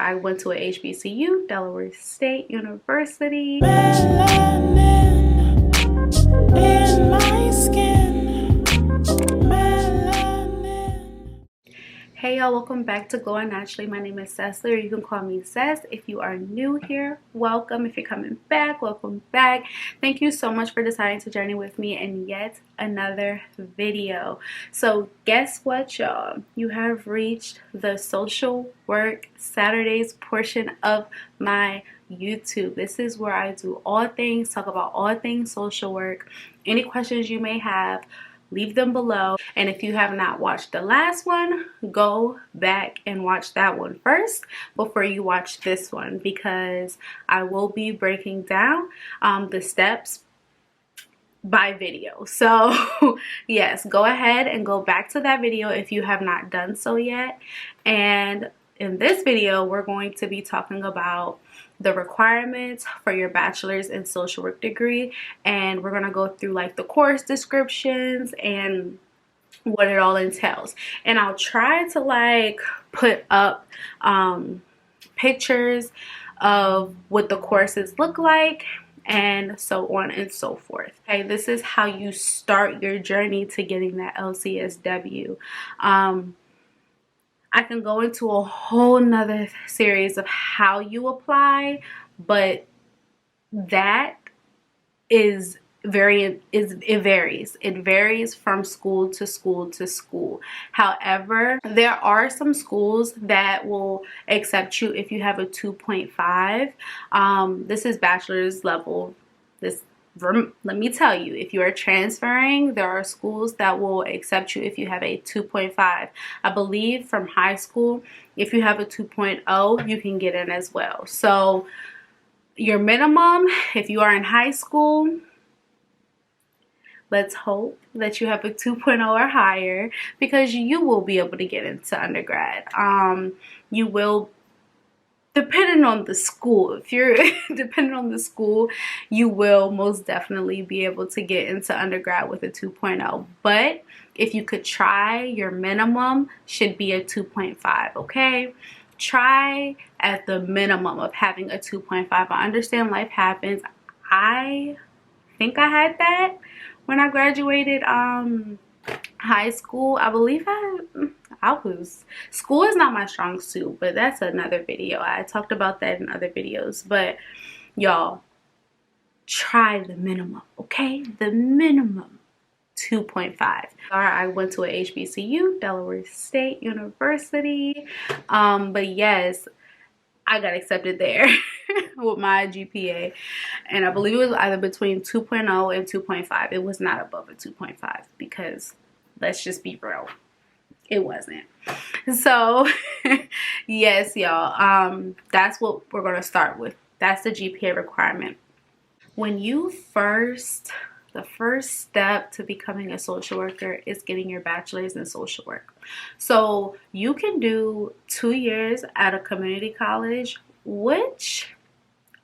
I went to a HBCU, Delaware State University. Melanin in my skin. Melanin. Hey y'all, welcome back to Glowing Naturally. My name is Cecily, or you can call me Cess. If you are new here, welcome. If you're coming back, welcome back. Thank you so much for deciding to journey with me in yet another video. So guess what, y'all? You have reached the social work Saturdays portion of my YouTube. This is where I do all things, talk about all things social work. Any questions you may have, leave them below. And if you have not watched the last one, go back and watch that one first before you watch this one, because I will be breaking down the steps by video. So yes, go ahead and go back to that video if you have not done so yet. And in this video, we're going to be talking about the requirements for your bachelor's in social work degree, and we're going to go through like the course descriptions and what it all entails. And I'll try to like put up pictures of what the courses look like and so on and so forth. Okay, this is how you start your journey to getting that LCSW. I can go into a whole nother series of how you apply, but that is it varies. It varies from school to school to school. However, there are some schools that will accept you if you have a 2.5. This is bachelor's level. Let me tell you, if you are transferring, there are schools that will accept you if you have a 2.5. I believe from high school, if you have a 2.0, you can get in as well. So your minimum, if you are in high school, let's hope that you have a 2.0 or higher, because you will be able to get into undergrad. You will, depending on the school, if you're depending on the school, you will most definitely be able to get into undergrad with a 2.0. But if you could try, your minimum should be a 2.5, okay? Try at the minimum of having a 2.5. I understand life happens. I think I had that when I graduated high school. I believe school is not my strong suit, but that's another video. I talked about that in other videos. But y'all, try the minimum, okay? The minimum 2.5. I went to a HBCU, Delaware State University. But yes, I got accepted there with my GPA, and I believe it was either between 2.0 and 2.5. It was not above a 2.5, because let's just be real, it wasn't. So yes, y'all, that's what we're going to start with. That's the GPA requirement. When you the first step to becoming a social worker is getting your bachelor's in social work. So you can do 2 years at a community college, which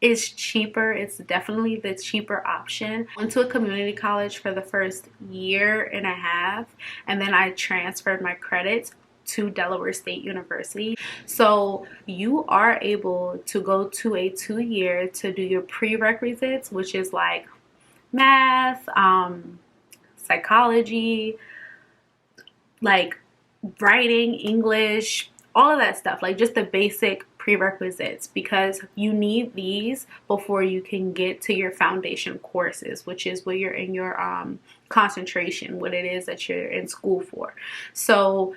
is cheaper. It's definitely the cheaper option. I went to a community college for the first year and a half, and then I transferred my credits to Delaware State University. So you are able to go to a 2-year to do your prerequisites, which is like math, psychology, like writing, English, all of that stuff, like just the basic prerequisites, because you need these before you can get to your foundation courses, which is where you're in your concentration, what it is that you're in school for. So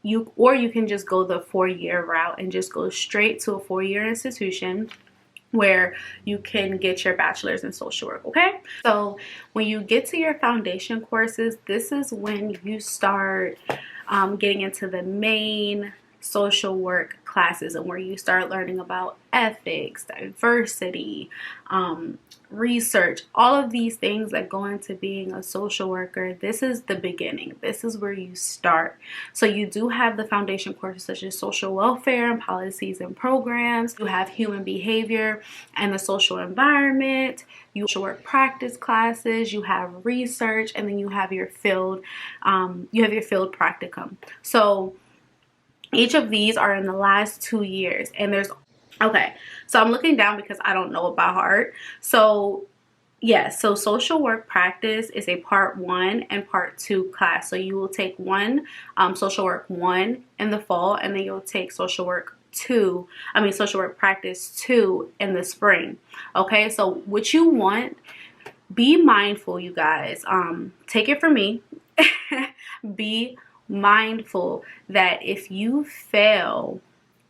you can just go the 4-year route and just go straight to a 4-year institution where you can get your bachelor's in social work, okay? So when you get to your foundation courses, this is when you start getting into the main social work classes, and where you start learning about ethics, diversity, research, all of these things that go into being a social worker. This is the beginning. This is where you start. So you do have the foundation courses such as social welfare and policies and programs. You have human behavior and the social environment. You have work practice classes. You have research, and then you have your field. practicum. So each of these are in the last 2 years, and there's Okay, so I'm looking down because I don't know it by heart. So yeah, so social work practice is a part 1 and part 2 class. So you will take social work 1 in the fall, and then you'll take social work practice 2 in the spring. Okay, so what you want, be mindful, you guys. Take it from me. Be mindful that if you fail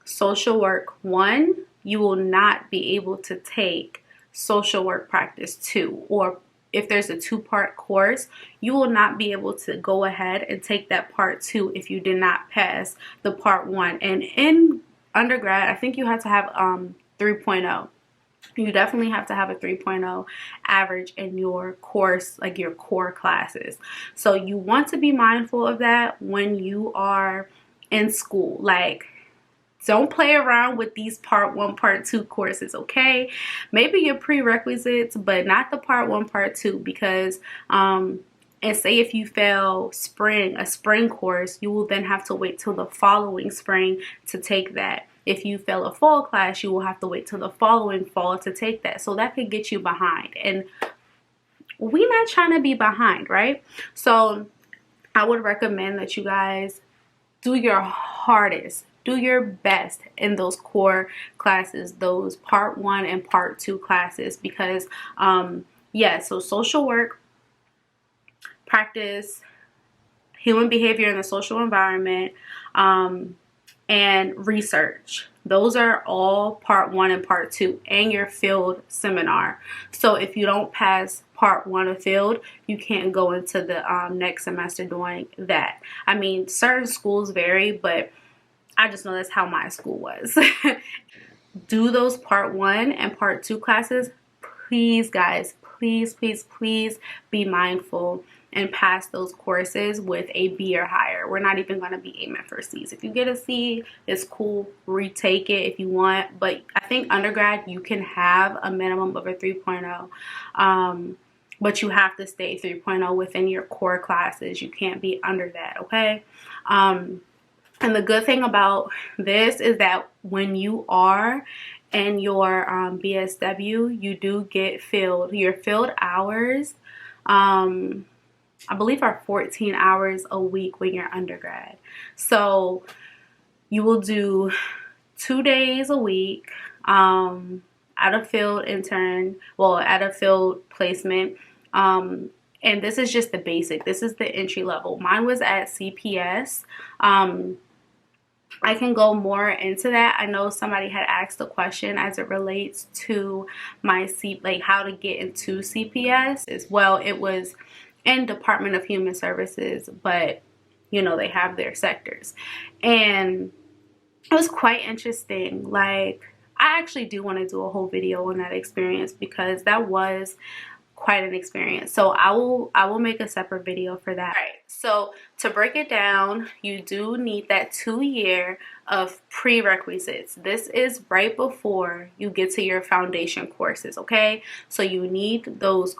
social work 1, you will not be able to take social work practice 2, or if there's a 2-part course, you will not be able to go ahead and take that part 2 if you did not pass the part 1. And in undergrad, I think you have to have 3.0. You definitely have to have a 3.0 average in your course, like your core classes. So you want to be mindful of that when you are in school. Like, don't play around with these part 1, part 2 courses, okay? Maybe your prerequisites, but not the part 1, part 2, because and say if you fail a spring course, you will then have to wait till the following spring to take that. If you fail a fall class, you will have to wait till the following fall to take that. So that could get you behind, and we're not trying to be behind, right? So I would recommend that you guys do your hardest, do your best in those core classes, those part 1 and part 2 classes, because so social work practice, human behavior in the social environment, and research. Those are all part 1 and part 2, and your field seminar. So if you don't pass part 1 of field, you can't go into the next semester doing that. I mean, certain schools vary, but I just know that's how my school was. Do those part 1 and part 2 classes. Please, guys, please be mindful and pass those courses with a B or higher. We're not even going to be aiming for C's. If you get a C, it's cool. Retake it if you want. But I think undergrad, you can have a minimum of a 3.0. But you have to stay 3.0 within your core classes. You can't be under that, okay? And the good thing about this is that when you are in your BSW, you do get your filled hours. I believe are 14 hours a week when you're undergrad. So you will do 2 days a week at a field placement. And this is just the basic. This is the entry level. Mine was at CPS. I can go more into that. I know somebody had asked a question as it relates to how to get into CPS as well. It was in Department of Human Services, but they have their sectors, and it was quite interesting. Like, I actually do want to do a whole video on that experience, because that was quite an experience. So I will make a separate video for that. All right, so to break it down, you do need that 2 year of prerequisites. This is right before you get to your foundation courses, okay? So you need those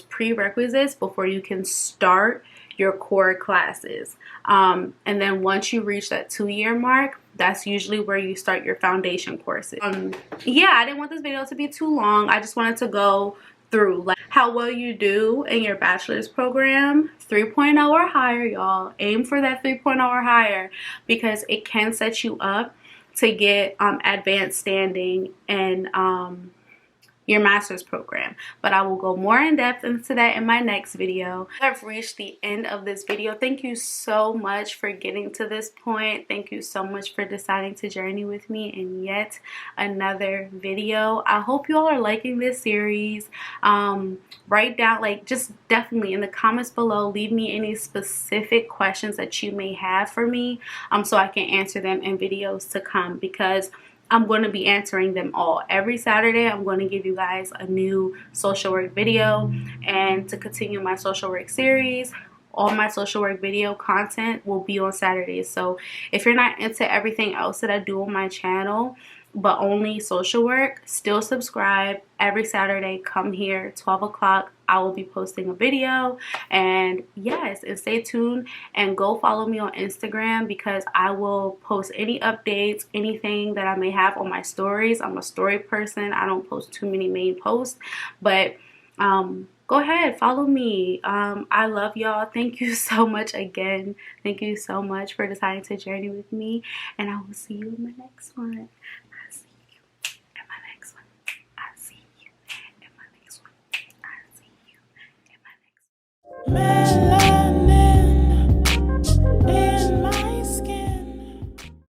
prerequisites before you can start your core classes. And then once you reach that 2 year mark, that's usually where you start your foundation courses. Yeah, I didn't want this video to be too long. I just wanted to go through like how well you do in your bachelor's program. 3.0 or higher, y'all. Aim for that 3.0 or higher, because it can set you up to get advanced standing and your master's program. But I will go more in depth into that in my next video. I've reached the end of this video. Thank you so much for getting to this point. Thank you so much for deciding to journey with me in yet another video. I hope you all are liking this series. Write down, just definitely in the comments below, leave me any specific questions that you may have for me, so I can answer them in videos to come, because I'm going to be answering them all. Every Saturday, I'm going to give you guys a new social work video. And to continue my social work series, all my social work video content will be on Saturdays. So if you're not into everything else that I do on my channel, but only social work, still subscribe. Every Saturday, come here, 12 o'clock. I will be posting a video. And yes, and stay tuned and go follow me on Instagram because I will post any updates, anything that I may have on my stories. I'm a story person. I don't post too many main posts, but go ahead, follow me. I love y'all. Thank you so much again. Thank you so much for deciding to journey with me, and I will see you in my next one. I see you in my next one. I see you in my next one. I see you in my next one.